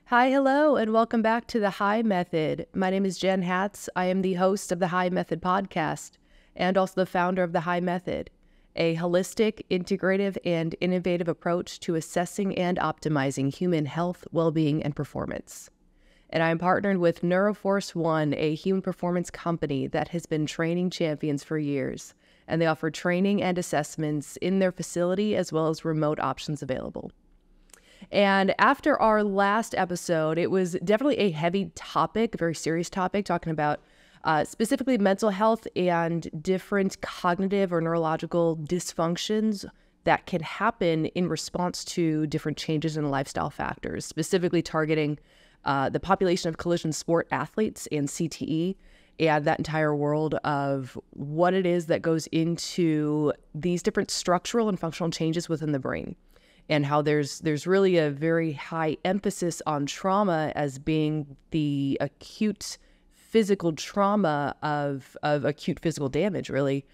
Hi, hello, and welcome back to the HII Method. My name is Jen Hatz. I am the host of the HII Method podcast and also the founder of the HII Method, a holistic, integrative, and innovative approach to assessing and optimizing human health, well-being, and performance. And I am partnered with Neuroforce One, a human performance company that has been training champions for years, and they offer training and assessments in their facility as well as remote options available. And after our last episode, it was definitely a heavy topic, a very serious topic, talking about specifically mental health and different cognitive or neurological dysfunctions that can happen in response to different changes in lifestyle factors, specifically targeting the population of collision sport athletes and CTE, and that entire world of what it is that goes into these different structural and functional changes within the brain, and how there's really a very high emphasis on trauma as being the acute physical trauma of acute physical damage, really,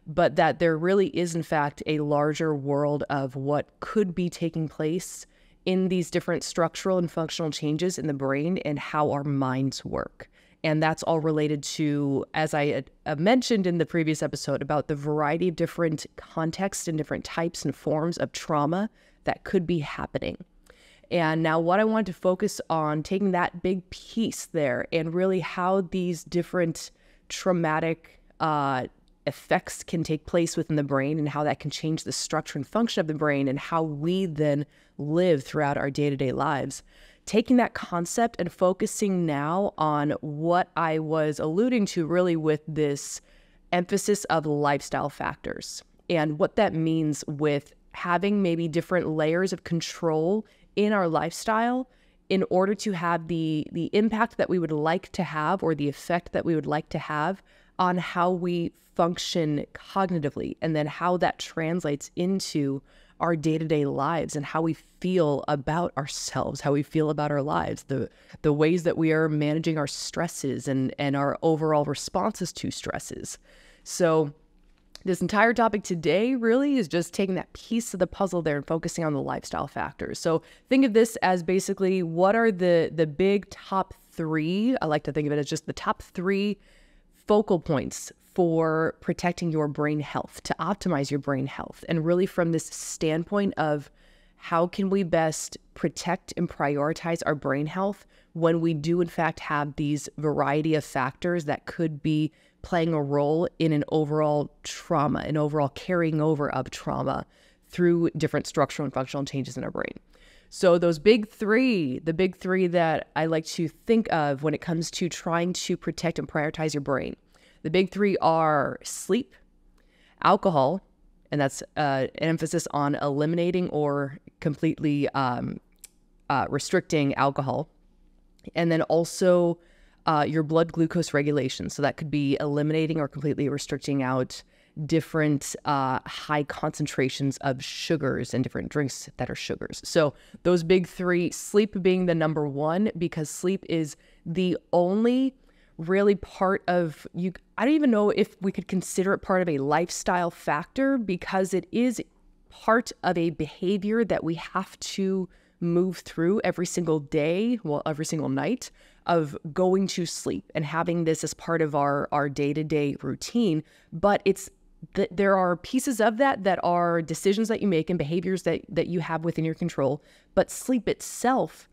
but that there really is, in fact, a larger world of what could be taking place in these different structural and functional changes in the brain and how our minds work. And that's all related to, as I had mentioned in the previous episode, about the variety of different contexts and different types and forms of trauma that could be happening. And now what I want to focus on, taking that big piece there and really how these different traumatic effects can take place within the brain and how that can change the structure and function of the brain and how we then live throughout our day-to-day lives. Taking that concept and focusing now on what I was alluding to really with this emphasis of lifestyle factors and what that means with having maybe different layers of control in our lifestyle in order to have the impact that we would like to have or the effect that we would like to have on how we function cognitively, and then how that translates into our day-to-day lives and how we feel about ourselves, how we feel about our lives, the ways that we are managing our stresses and our overall responses to stresses. So this entire topic today really is just taking that piece of the puzzle there and focusing on the lifestyle factors. So think of this as basically what are the big top three. I like to think of it as just the top three focal points for protecting your brain health, to optimize your brain health. And really from this standpoint of how can we best protect and prioritize our brain health when we do in fact have these variety of factors that could be playing a role in an overall trauma, an overall carrying over of trauma through different structural and functional changes in our brain. So those big three, the big three that I like to think of when it comes to trying to protect and prioritize your brain, the big three are sleep, alcohol, and that's an emphasis on eliminating or completely restricting alcohol, and then also your blood glucose regulation. So that could be eliminating or completely restricting out different high concentrations of sugars and different drinks that are sugars. So those big three, sleep being the number one, because sleep is the only really part of you. I don't even know if we could consider it part of a lifestyle factor, because it is part of a behavior that we have to move through every single day, well, every single night, of going to sleep and having this as part of our day-to-day routine. But there are pieces of that are decisions that you make and behaviors that you have within your control. But sleep itself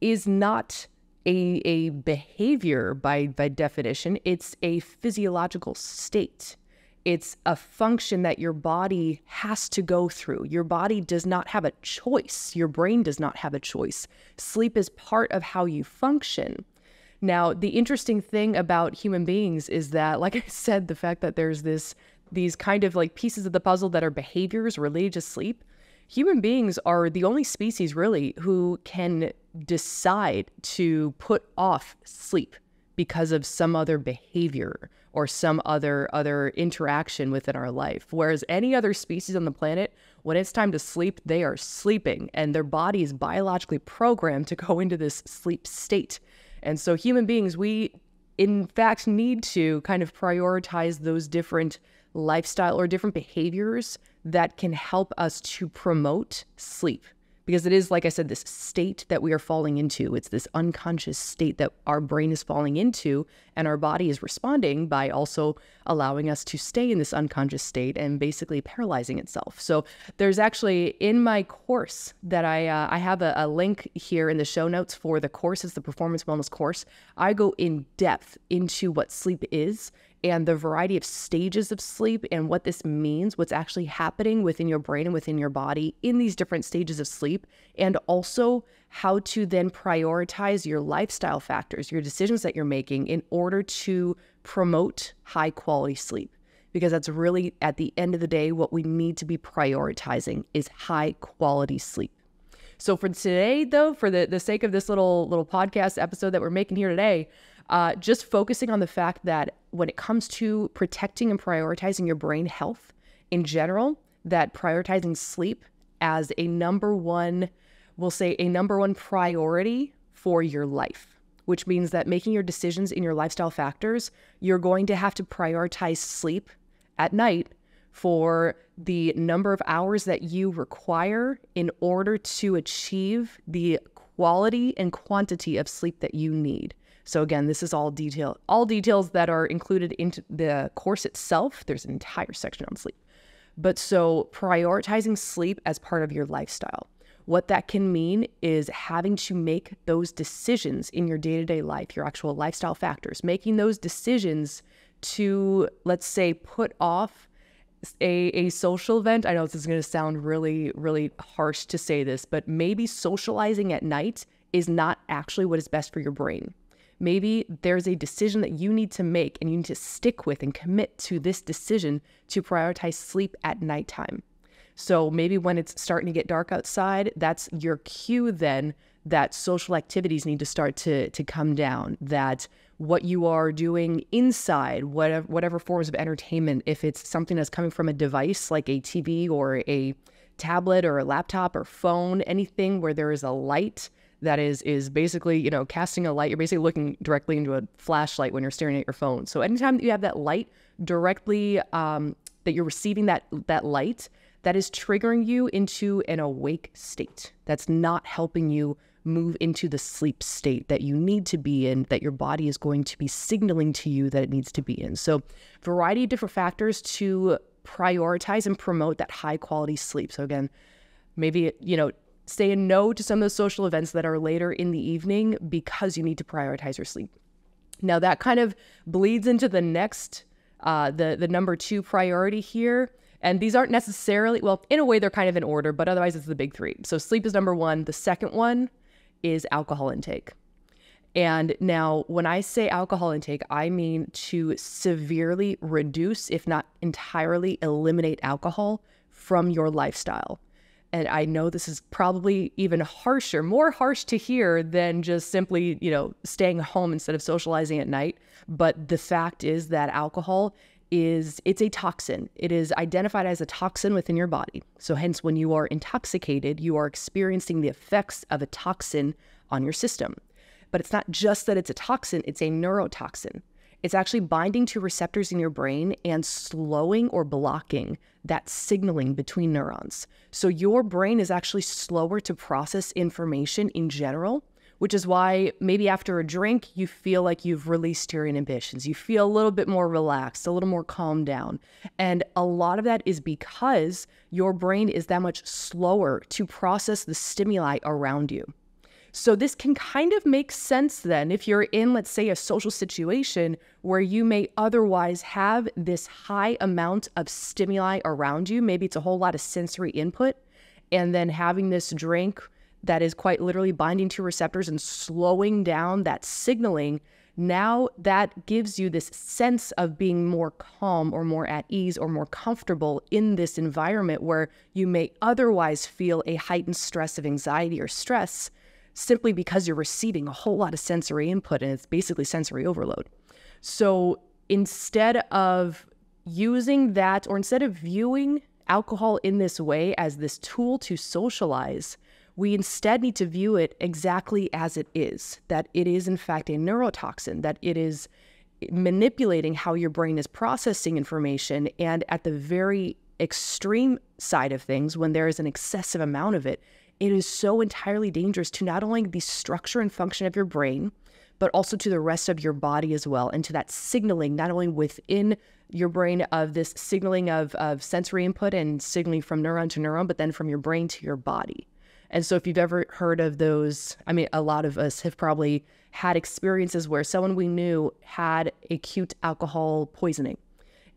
is not a behavior by definition. It's a physiological state. It's a function that your body has to go through. Your body does not have a choice. Your brain does not have a choice. Sleep is part of how you function. Now, the interesting thing about human beings is that, like I said, the fact that there's these kind of like pieces of the puzzle that are behaviors related to sleep. Human beings are the only species really who can decide to put off sleep because of some other behavior or some other interaction within our life. Whereas any other species on the planet, when it's time to sleep, they are sleeping and their body is biologically programmed to go into this sleep state. And so human beings, we in fact need to kind of prioritize those different lifestyle or different behaviors that can help us to promote sleep. Because it is, like I said, this state that we are falling into. It's this unconscious state that our brain is falling into, and our body is responding by also allowing us to stay in this unconscious state and basically paralyzing itself. So there's actually, in my course that I have a link here in the show notes for the course. It's the Performance Wellness course. I go in depth into what sleep is and the variety of stages of sleep and what this means, what's actually happening within your brain and within your body in these different stages of sleep, and also how to then prioritize your lifestyle factors, your decisions that you're making in order to promote high quality sleep. Because that's really, at the end of the day, what we need to be prioritizing is high quality sleep. So for today, though, for the sake of this little podcast episode that we're making here today, just focusing on the fact that when it comes to protecting and prioritizing your brain health in general, that prioritizing sleep as a number one priority for your life, which means that making your decisions in your lifestyle factors, you're going to have to prioritize sleep at night for the number of hours that you require in order to achieve the quality and quantity of sleep that you need. So again, this is all details that are included into the course itself. There's an entire section on sleep. But so prioritizing sleep as part of your lifestyle. What that can mean is having to make those decisions in your day-to-day life, your actual lifestyle factors, making those decisions to, let's say, put off a social event. I know this is going to sound really, really harsh to say this, but maybe socializing at night is not actually what is best for your brain. Maybe there's a decision that you need to make and you need to stick with and commit to this decision to prioritize sleep at nighttime. So maybe when it's starting to get dark outside, that's your cue then that social activities need to start to come down, that what you are doing inside, whatever forms of entertainment, if it's something that's coming from a device like a TV or a tablet or a laptop or phone, anything where there is a light that is basically, casting a light. You're basically looking directly into a flashlight when you're staring at your phone. So anytime that you have that light directly, that you're receiving that light, that is triggering you into an awake state. That's not helping you move into the sleep state that you need to be in, that your body is going to be signaling to you that it needs to be in. So variety of different factors to prioritize and promote that high quality sleep. So again, maybe, saying no to some of those social events that are later in the evening because you need to prioritize your sleep. Now that kind of bleeds into the next, the number 2 priority here. And these aren't necessarily, well, in a way they're kind of in order, but otherwise it's the big 3. So sleep is number 1. The second one is alcohol intake. And now when I say alcohol intake, I mean to severely reduce, if not entirely eliminate alcohol from your lifestyle. And I know this is probably even more harsh to hear than just simply, staying home instead of socializing at night. But the fact is that alcohol it's a toxin. It is identified as a toxin within your body. So hence, when you are intoxicated, you are experiencing the effects of a toxin on your system. But it's not just that it's a toxin, it's a neurotoxin. It's actually binding to receptors in your brain and slowing or blocking that signaling between neurons. So your brain is actually slower to process information in general, which is why maybe after a drink, you feel like you've released your inhibitions. You feel a little bit more relaxed, a little more calmed down. And a lot of that is because your brain is that much slower to process the stimuli around you. So this can kind of make sense then if you're in, let's say, a social situation where you may otherwise have this high amount of stimuli around you. Maybe it's a whole lot of sensory input, and then having this drink that is quite literally binding to receptors and slowing down that signaling. Now that gives you this sense of being more calm or more at ease or more comfortable in this environment where you may otherwise feel a heightened stress of anxiety or stress, simply because you're receiving a whole lot of sensory input, and it's basically sensory overload. So instead of using that, or instead of viewing alcohol in this way as this tool to socialize, we instead need to view it exactly as it is, that it is in fact a neurotoxin, that it is manipulating how your brain is processing information, and at the very extreme side of things, when there is an excessive amount of it, it is so entirely dangerous to not only the structure and function of your brain, but also to the rest of your body as well, and to that signaling, not only within your brain of this signaling of sensory input and signaling from neuron to neuron, but then from your brain to your body. And so if you've ever heard of those, I mean, a lot of us have probably had experiences where someone we knew had acute alcohol poisoning.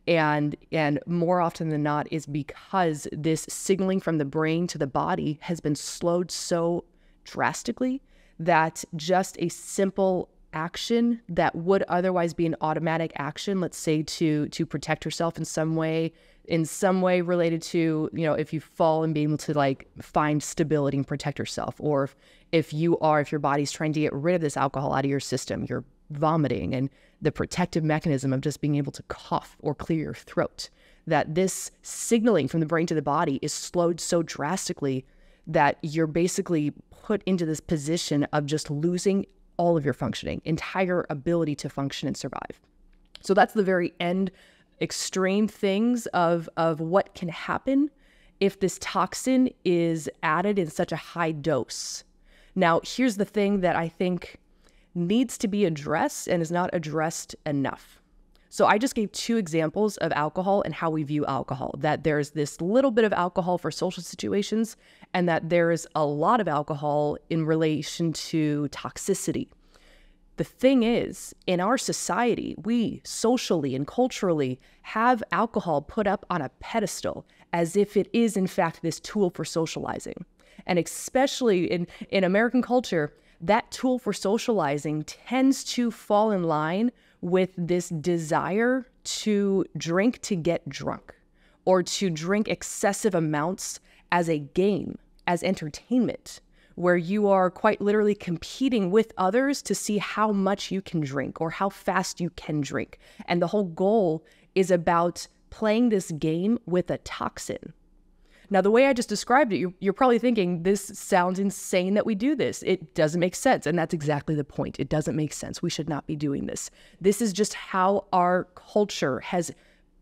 And more often than not is because this signaling from the brain to the body has been slowed so drastically that just a simple action that would otherwise be an automatic action, let's say to protect yourself in some way related to, if you fall and being able to like find stability and protect yourself, or if your body's trying to get rid of this alcohol out of your system, you're vomiting, and the protective mechanism of just being able to cough or clear your throat, that this signaling from the brain to the body is slowed so drastically that you're basically put into this position of just losing all of your functioning, entire ability to function and survive. So that's the very end extreme things of what can happen if this toxin is added in such a high dose. Now, here's the thing that I think needs to be addressed and is not addressed enough. So I just gave 2 examples of alcohol and how we view alcohol, that there's this little bit of alcohol for social situations and that there's a lot of alcohol in relation to toxicity. The thing is, in our society, we socially and culturally have alcohol put up on a pedestal as if it is, in fact, this tool for socializing. And especially in American culture, that tool for socializing tends to fall in line with this desire to drink to get drunk, or to drink excessive amounts as a game, as entertainment, where you are quite literally competing with others to see how much you can drink or how fast you can drink. And the whole goal is about playing this game with a toxin. Now, the way I just described it, you're probably thinking, this sounds insane that we do this. It doesn't make sense. And that's exactly the point. It doesn't make sense. We should not be doing this. This is just how our culture has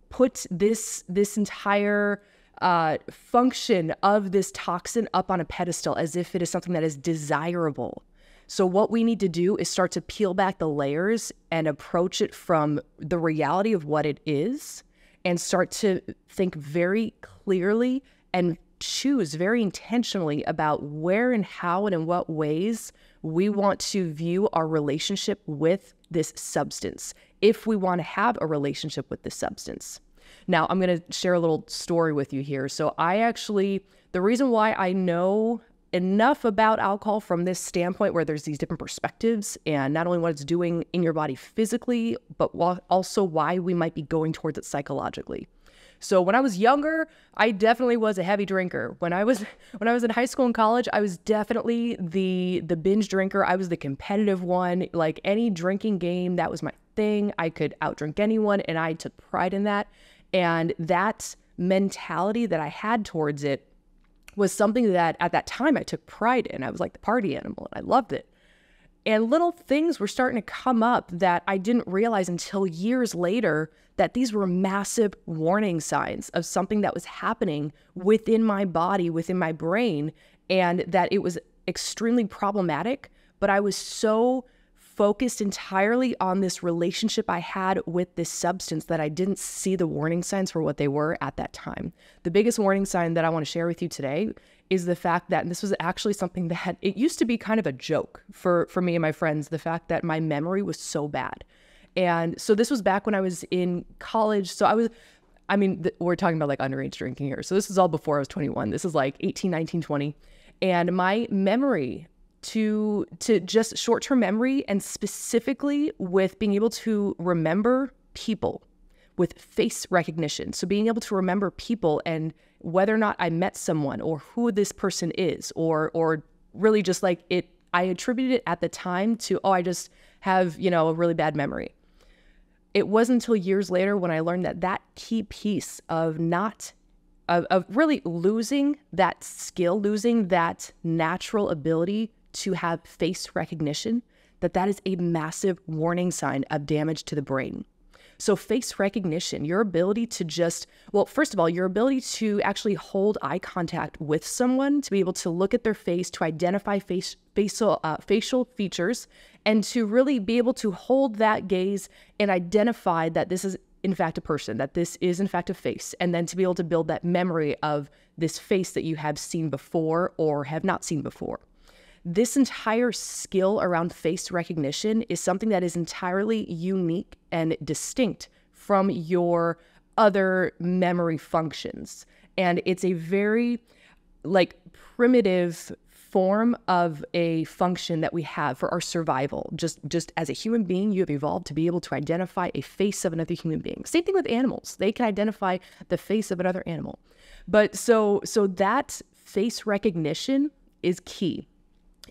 put this entire function of this toxin up on a pedestal as if it is something that is desirable. So what we need to do is start to peel back the layers and approach it from the reality of what it is, and start to think very clearly and choose very intentionally about where and how and in what ways we want to view our relationship with this substance, if we want to have a relationship with this substance. Now, I'm going to share a little story with you here. So the reason why I know enough about alcohol from this standpoint, where there's these different perspectives, and not only what it's doing in your body physically, but also why we might be going towards it psychologically. So when I was younger, I definitely was a heavy drinker. When I was in high school and college, I was definitely the binge drinker. I was the competitive one. Like, any drinking game, that was my thing. I could outdrink anyone, and I took pride in that. And that mentality that I had towards it was something that at that time I took pride in. I was like the party animal, and I loved it. And little things were starting to come up that I didn't realize until years later, that these were massive warning signs of something that was happening within my body, within my brain, and that it was extremely problematic. But I was so focused entirely on this relationship I had with this substance that I didn't see the warning signs for what they were at that time. The biggest warning sign that I want to share with you today is the fact that, and this was actually something that it used to be kind of a joke for me and my friends, the fact that my memory was so bad. And so this was back when I was in college. So we're talking about like underage drinking here. So this is all before I was 21. This is like 18, 19, 20. And my memory to just short-term memory, and specifically with being able to remember people with face recognition. So being able to remember people and whether or not I met someone or who this person is, or really just like it, I attributed it at the time to, I just have, a really bad memory. It wasn't until years later when I learned that key piece of really losing that skill, losing that natural ability to have face recognition, that is a massive warning sign of damage to the brain. So face recognition, your ability to just, well, first of all, your ability to actually hold eye contact with someone, to be able to look at their face, to identify facial features, and to really be able to hold that gaze and identify that this is in fact a person, that this is in fact a face, and then to be able to build that memory of this face that you have seen before or have not seen before. This entire skill around face recognition is something that is entirely unique and distinct from your other memory functions. And it's a very primitive form of a function that we have for our survival. Just as a human being, you have evolved to be able to identify a face of another human being. Same thing with animals. They can identify the face of another animal. But so that face recognition is key.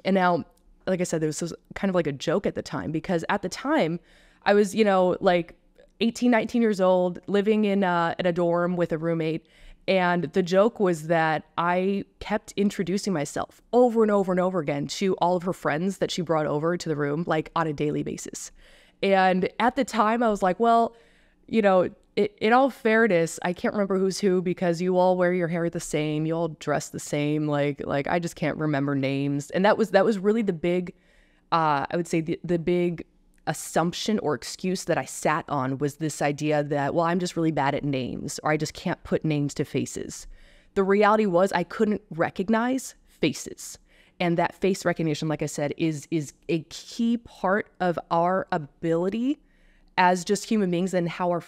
And now, like I said, this was kind of like a joke at the time, because at the time I was, 18, 19 years old, living in a dorm with a roommate. And the joke was that I kept introducing myself over and over and over again to all of her friends that she brought over to the room, like on a daily basis. And at the time I was like, well, in all fairness, I can't remember who's who, because you all wear your hair the same, you all dress the same. Like I just can't remember names. And that was really the big, I would say the big assumption or excuse that I sat on, was this idea that, well, I'm just really bad at names, or I just can't put names to faces. The reality was I couldn't recognize faces. And that face recognition, like I said, is a key part of our ability as just human beings, and how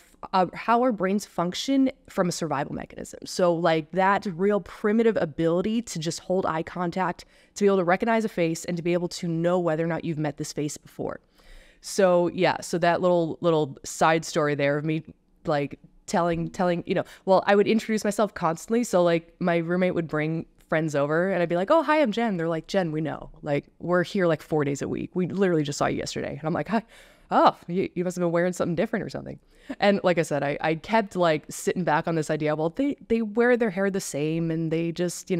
our brains function from a survival mechanism. So like that real primitive ability to just hold eye contact, to be able to recognize a face, and to be able to know whether or not you've met this face before. So yeah, so that little side story there of me like telling, well, I would introduce myself constantly. So like my roommate would bring friends over and I'd be like, oh, hi, I'm Jen. They're like, Jen, we know, like we're here like 4 days a week. We literally just saw you yesterday. And I'm like, hi. Oh, you must have been wearing something different or something. And like I said, I kept like sitting back on this idea, well, they wear their hair the same and they just,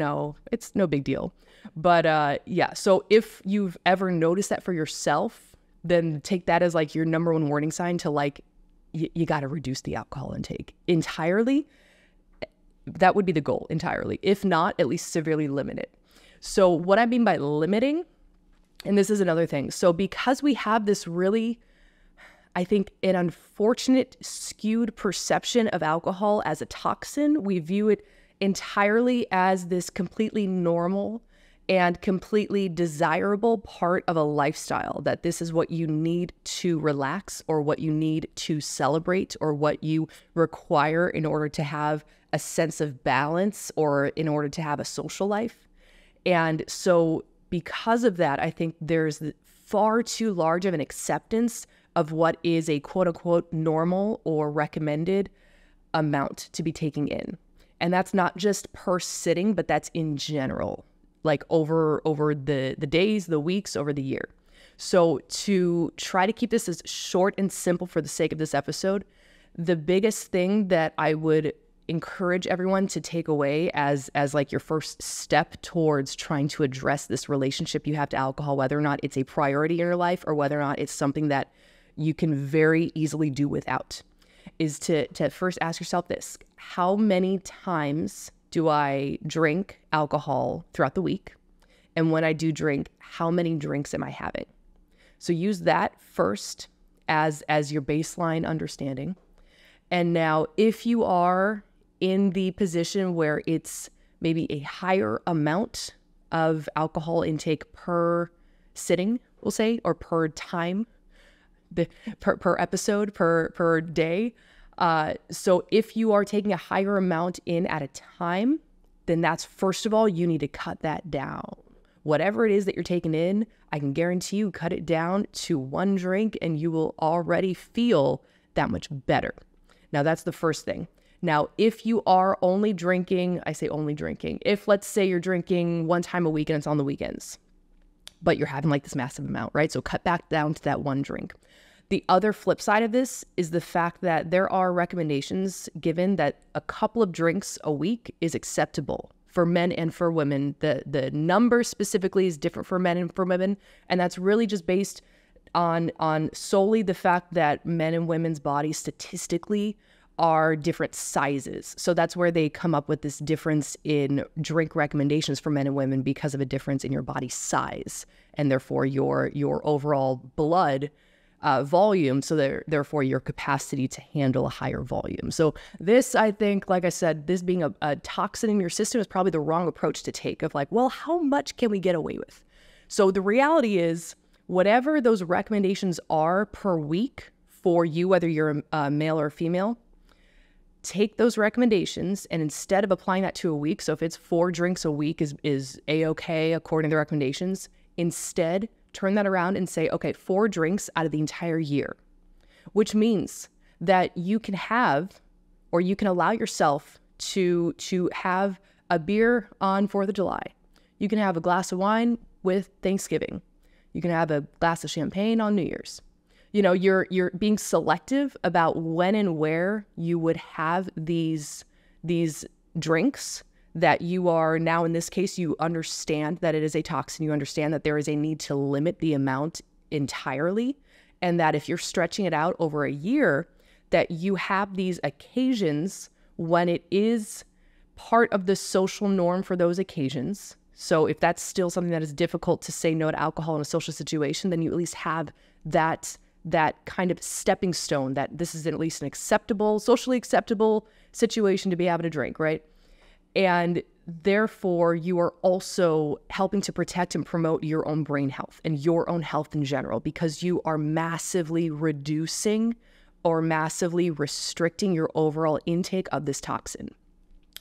it's no big deal. But yeah, so if you've ever noticed that for yourself, then take that as like your number one warning sign to like, you got to reduce the alcohol intake entirely. That would be the goal, entirely. If not, at least severely limit it. So what I mean by limiting, and this is another thing. So because we have this really, I think, an unfortunate skewed perception of alcohol as a toxin, we view it entirely as this completely normal and completely desirable part of a lifestyle, that this is what you need to relax, or what you need to celebrate, or what you require in order to have a sense of balance, or in order to have a social life. And so because of that, I think there's far too large of an acceptance of what is a quote unquote normal or recommended amount to be taking in. And that's not just per sitting, but that's in general, like over the days, the weeks, over the year. So to try to keep this as short and simple for the sake of this episode, the biggest thing that I would encourage everyone to take away as like your first step towards trying to address this relationship you have to alcohol, whether or not it's a priority in your life or whether or not it's something that you can very easily do without, is to first ask yourself this: how many times do I drink alcohol throughout the week? And when I do drink, how many drinks am I having? So use that first as your baseline understanding. And now if you are in the position where it's maybe a higher amount of alcohol intake per sitting, we'll say, or per time, per episode, per day. So if you are taking a higher amount in at a time, then that's, first of all, you need to cut that down. Whatever it is that you're taking in, I can guarantee you cut it down to 1 drink and you will already feel that much better. Now that's the first thing. Now, if you are only drinking, I say only drinking, if let's say you're drinking 1 time a week and it's on the weekends, but you're having like this massive amount, right? So cut back down to that 1 drink. The other flip side of this is the fact that there are recommendations given that a couple of drinks a week is acceptable for men and for women. The number specifically is different for men and for women, and that's really just based on solely the fact that men and women's bodies statistically are different sizes. So that's where they come up with this difference in drink recommendations for men and women because of a difference in your body size and therefore your overall blood volume. So therefore your capacity to handle a higher volume. So this, I think, like I said, this being a toxin in your system is probably the wrong approach to take of like, well, how much can we get away with? So the reality is whatever those recommendations are per week for you, whether you're a male or female, take those recommendations and instead of applying that to a week, so if it's 4 drinks a week is A-okay according to the recommendations, instead turn that around and say, okay, 4 drinks out of the entire year, which means that you can have, or you can allow yourself to have a beer on 4th of July. You can have a glass of wine with Thanksgiving. You can have a glass of champagne on New Year's. You know, you're being selective about when and where you would have these drinks that you are now, in this case, you understand that it is a toxin. You understand that there is a need to limit the amount entirely. And that if you're stretching it out over a year, that you have these occasions when it is part of the social norm for those occasions. So if that's still something that is difficult to say no to alcohol in a social situation, then you at least have that kind of stepping stone that this is at least an acceptable, socially acceptable situation to be able to drink, right? And therefore, you are also helping to protect and promote your own brain health and your own health in general, because you are massively reducing or massively restricting your overall intake of this toxin.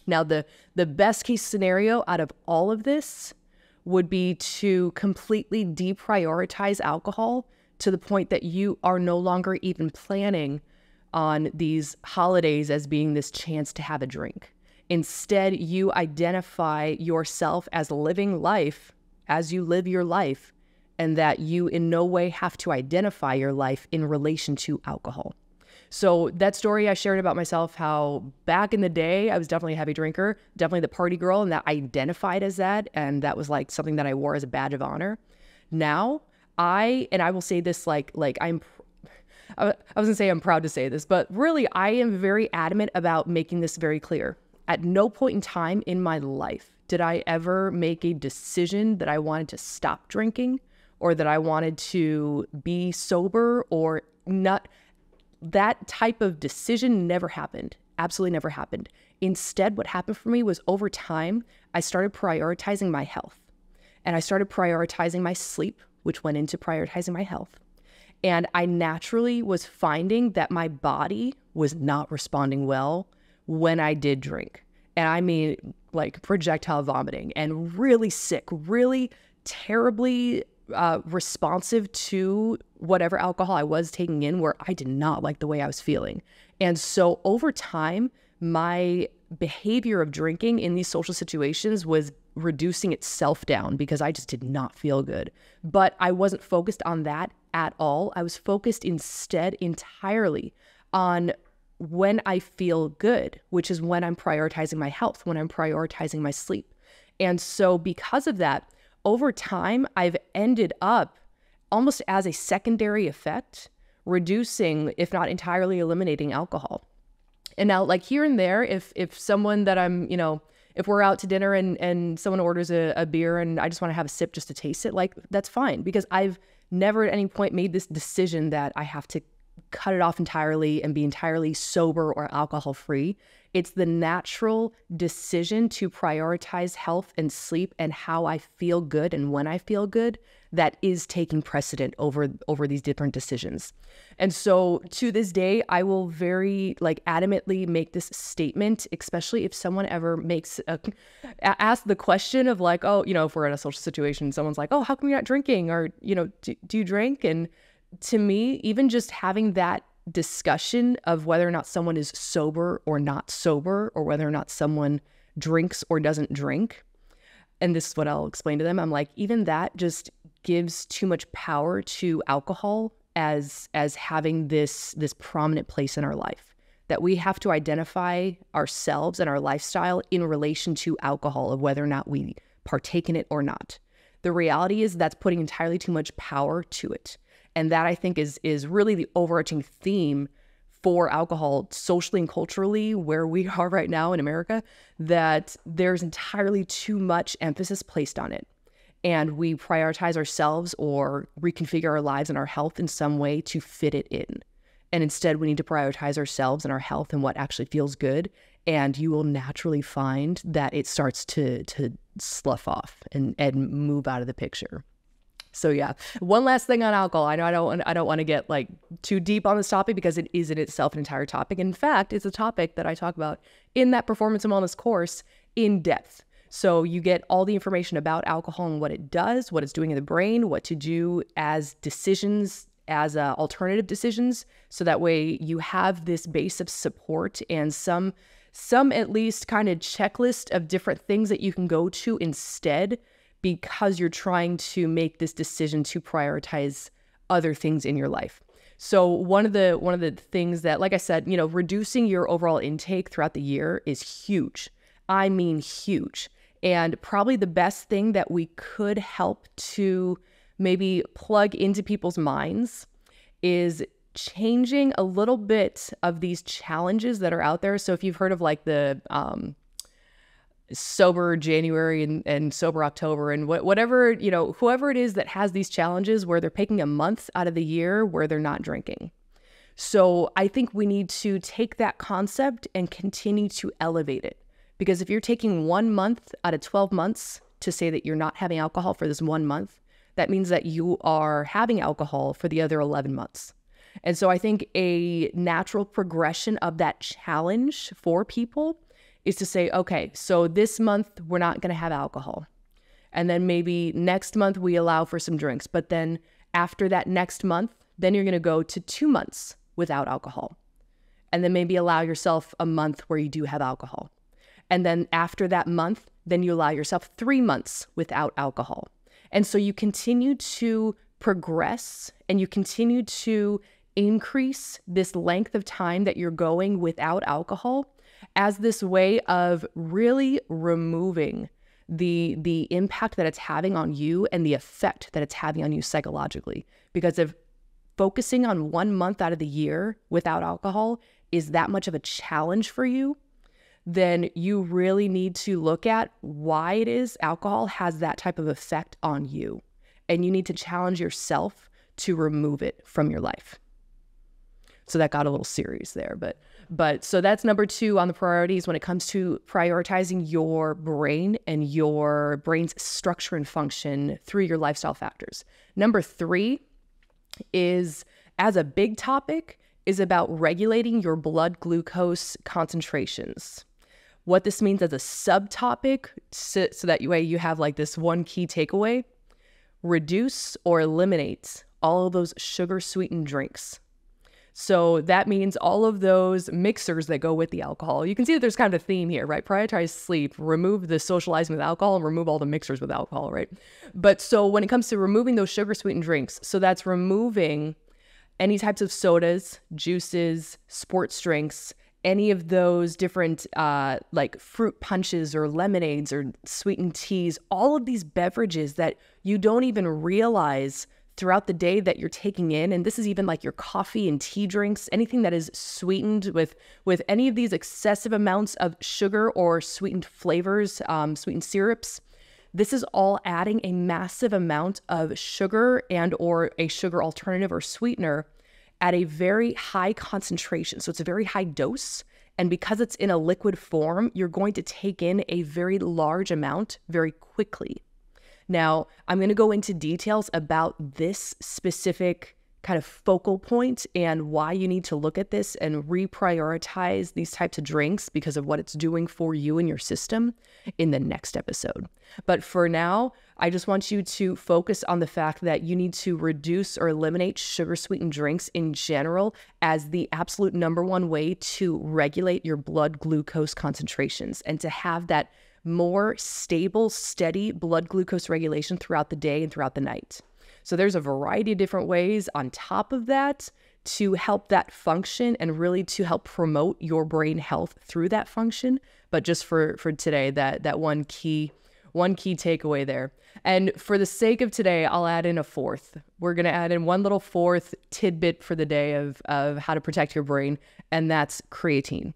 Now, the best case scenario out of all of this would be to completely deprioritize alcohol to the point that you are no longer even planning on these holidays as being this chance to have a drink. Instead, you identify yourself as living life as you live your life, and that you in no way have to identify your life in relation to alcohol. So that story I shared about myself, how back in the day, I was definitely a heavy drinker, definitely the party girl, and that I identified as that. And that was like something that I wore as a badge of honor. Now, I will say this I was gonna say I'm proud to say this, but really I am very adamant about making this very clear. At no point in time in my life did I ever make a decision that I wanted to stop drinking or that I wanted to be sober or not. That type of decision never happened. Absolutely never happened. Instead, what happened for me was over time, I started prioritizing my health and I started prioritizing my sleep, which went into prioritizing my health. And I naturally was finding that my body was not responding well when I did drink. And I mean, like projectile vomiting and really sick, really terribly responsive to whatever alcohol I was taking in, where I did not like the way I was feeling. And so over time, my behavior of drinking in these social situations was reducing itself down because I just did not feel good. But I wasn't focused on that at all. I was focused instead entirely on when I feel good, which is when I'm prioritizing my health, when I'm prioritizing my sleep. And so because of that, over time, I've ended up almost as a secondary effect, reducing, if not entirely eliminating alcohol. And now like here and there, if someone that I'm, if we're out to dinner and someone orders a beer and I just want to have a sip just to taste it, like that's fine, because I've never at any point made this decision that I have to cut it off entirely and be entirely sober or alcohol free. It's the natural decision to prioritize health and sleep and how I feel good and when I feel good that is taking precedent over these different decisions. And so to this day, I will very adamantly make this statement, especially if someone ever ask the question of if we're in a social situation, someone's like, oh, how come you're not drinking? Or, do you drink? And to me, even just having that discussion of whether or not someone is sober or not sober, or whether or not someone drinks or doesn't drink, and this is what I'll explain to them, I'm like, even that just gives too much power to alcohol as having this prominent place in our life, that we have to identify ourselves and our lifestyle in relation to alcohol, of whether or not we partake in it or not. The reality is that's putting entirely too much power to it. And that, I think, is really the overarching theme for alcohol socially and culturally where we are right now in America, that there's entirely too much emphasis placed on it. And we prioritize ourselves or reconfigure our lives and our health in some way to fit it in. And instead, we need to prioritize ourselves and our health and what actually feels good. And you will naturally find that it starts to slough off and move out of the picture. So yeah, one last thing on alcohol. I know I don't want to get like too deep on this topic because it is in itself an entire topic. In fact, it's a topic that I talk about in that performance and wellness course in depth. So you get all the information about alcohol and what it does, what it's doing in the brain, what to do as decisions, as alternative decisions. So that way you have this base of support and some at least kind of checklist of different things that you can go to instead, because you're trying to make this decision to prioritize other things in your life. So one of the things that, like I said, reducing your overall intake throughout the year is huge. I mean, huge. And probably the best thing that we could help to maybe plug into people's minds is changing a little bit of these challenges that are out there. So if you've heard of like the sober January and sober October and whatever, whoever it is that has these challenges where they're picking a month out of the year where they're not drinking. So I think we need to take that concept and continue to elevate it. Because if you're taking 1 month out of 12 months to say that you're not having alcohol for this 1 month, that means that you are having alcohol for the other 11 months. And so I think a natural progression of that challenge for people is to say, okay, so this month we're not going to have alcohol. And then maybe next month we allow for some drinks. But then after that next month, then you're going to go to 2 months without alcohol. And then maybe allow yourself a month where you do have alcohol. And then after that month, then you allow yourself 3 months without alcohol. And so you continue to progress and you continue to increase this length of time that you're going without alcohol as this way of really removing the impact that it's having on you and the effect that it's having on you psychologically. Because if focusing on 1 month out of the year without alcohol is that much of a challenge for you, then you really need to look at why it is alcohol has that type of effect on you. And you need to challenge yourself to remove it from your life. So that got a little serious there, but so that's number 2 on the priorities when it comes to prioritizing your brain and your brain's structure and function through your lifestyle factors. Number 3 is, as a big topic, is about regulating your blood glucose concentrations. What this means as a subtopic, so that way you have like this one key takeaway: reduce or eliminate all of those sugar-sweetened drinks. So that means all of those mixers that go with the alcohol. You can see that there's kind of a theme here, right? Prioritize sleep, remove the socializing with alcohol, and remove all the mixers with alcohol, right? But so when it comes to removing those sugar-sweetened drinks, so that's removing any types of sodas, juices, sports drinks, any of those different like fruit punches or lemonades or sweetened teas, all of these beverages that you don't even realize throughout the day that you're taking in. And this is even like your coffee and tea drinks, anything that is sweetened with any of these excessive amounts of sugar or sweetened flavors, sweetened syrups. This is all adding a massive amount of sugar and or a sugar alternative or sweetener at a very high concentration. So it's a very high dose. And because it's in a liquid form, you're going to take in a very large amount very quickly. Now, I'm going to go into details about this specific kind of focal point and why you need to look at this and reprioritize these types of drinks because of what it's doing for you and your system in the next episode. But for now, I just want you to focus on the fact that you need to reduce or eliminate sugar-sweetened drinks in general as the absolute number one way to regulate your blood glucose concentrations and to have that more stable, steady blood glucose regulation throughout the day and throughout the night. So there's a variety of different ways on top of that to help that function and really to help promote your brain health through that function. But just for today, that one key one key takeaway there. And for the sake of today, I'll add in a fourth. We're going to add in one little fourth tidbit for the day of how to protect your brain, and that's creatine.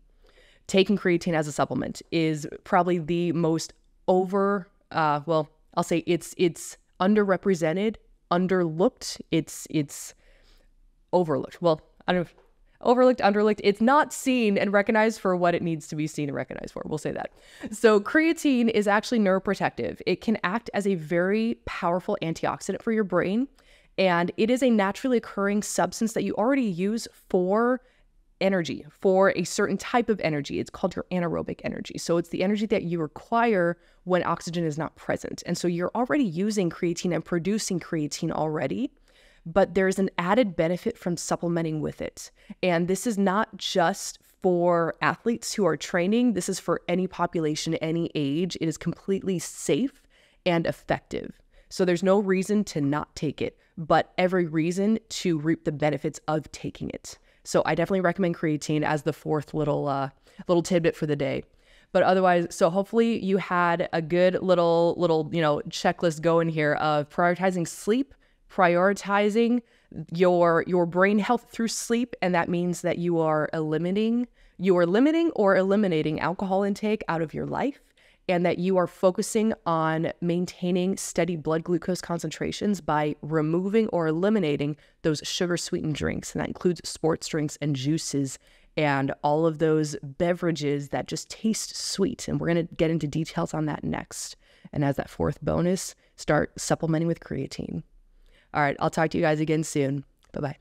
Taking creatine as a supplement is probably the most I'll say it's underrepresented, underlooked. It's overlooked. Well, I don't know. Overlooked, underlooked. It's not seen and recognized for what it needs to be seen and recognized for. We'll say that. So creatine is actually neuroprotective. It can act as a very powerful antioxidant for your brain. And it is a naturally occurring substance that you already use for energy, for a certain type of energy. It's called your anaerobic energy. So it's the energy that you require when oxygen is not present. And so you're already using creatine and producing creatine already, but there's an added benefit from supplementing with it. And this is not just for athletes who are training. This is for any population, any age. It is completely safe and effective. So there's no reason to not take it, but every reason to reap the benefits of taking it. So I definitely recommend creatine as the fourth little tidbit for the day. But otherwise, so hopefully you had a good little checklist going here of prioritizing sleep, prioritizing your brain health through sleep, and that means that you are limiting or eliminating alcohol intake out of your life, and that you are focusing on maintaining steady blood glucose concentrations by removing or eliminating those sugar-sweetened drinks. And that includes sports drinks and juices and all of those beverages that just taste sweet. And we're going to get into details on that next. And as that fourth bonus, start supplementing with creatine. All right, I'll talk to you guys again soon. Bye-bye.